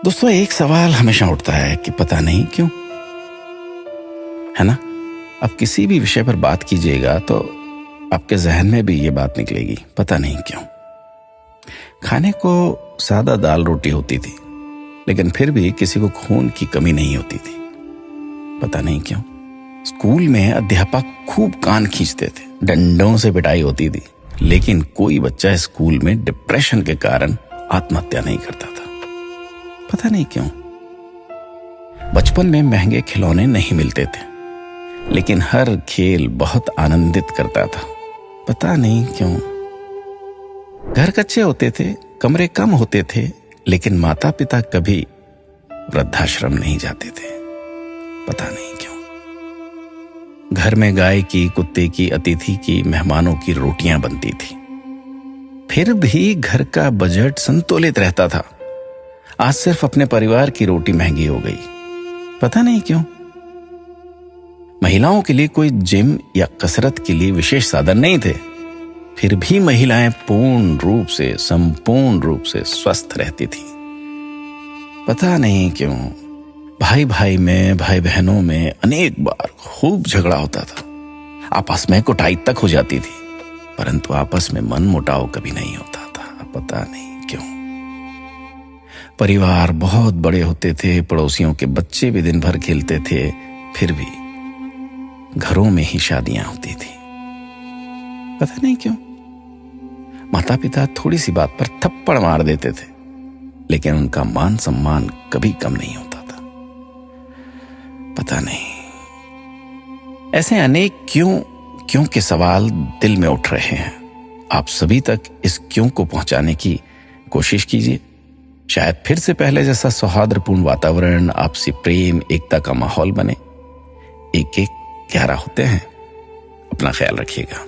दोस्तों, एक सवाल हमेशा उठता है कि पता नहीं क्यों, है ना। अब किसी भी विषय पर बात कीजिएगा तो आपके जहन में भी ये बात निकलेगी, पता नहीं क्यों। खाने को सादा दाल रोटी होती थी, लेकिन फिर भी किसी को खून की कमी नहीं होती थी, पता नहीं क्यों। स्कूल में अध्यापक खूब कान खींचते थे, डंडों से पिटाई होती थी, लेकिन कोई बच्चा स्कूल में डिप्रेशन के कारण आत्महत्या नहीं करता था, पता नहीं क्यों। बचपन में महंगे खिलौने नहीं मिलते थे, लेकिन हर खेल बहुत आनंदित करता था, पता नहीं क्यों। घर कच्चे होते थे, कमरे कम होते थे, लेकिन माता पिता कभी वृद्धाश्रम नहीं जाते थे, पता नहीं क्यों। घर में गाय की, कुत्ते की, अतिथि की, मेहमानों की रोटियां बनती थी, फिर भी घर का बजट संतुलित रहता था। आज सिर्फ अपने परिवार की रोटी महंगी हो गई, पता नहीं क्यों। महिलाओं के लिए कोई जिम या कसरत के लिए विशेष साधन नहीं थे, फिर भी महिलाएं पूर्ण रूप से, संपूर्ण रूप से स्वस्थ रहती थी, पता नहीं क्यों। भाई भाई में, भाई बहनों में अनेक बार खूब झगड़ा होता था, आपस में कुटाई तक हो जाती थी, परंतु आपस में मन मुटाव कभी नहीं होता था, पता नहीं क्यों। परिवार बहुत बड़े होते थे, पड़ोसियों के बच्चे भी दिन भर खेलते थे, फिर भी घरों में ही शादियां होती थी, पता नहीं क्यों। माता पिता थोड़ी सी बात पर थप्पड़ मार देते थे, लेकिन उनका मान सम्मान कभी कम नहीं होता था, पता नहीं। ऐसे अनेक क्यों के सवाल दिल में उठ रहे हैं। आप सभी तक इस क्यों को पहुंचाने की कोशिश कीजिए। शायद फिर से पहले जैसा सौहार्दपूर्ण वातावरण, आपसी प्रेम, एकता का माहौल बने। एक एक 11 होते हैं। अपना ख्याल रखिएगा।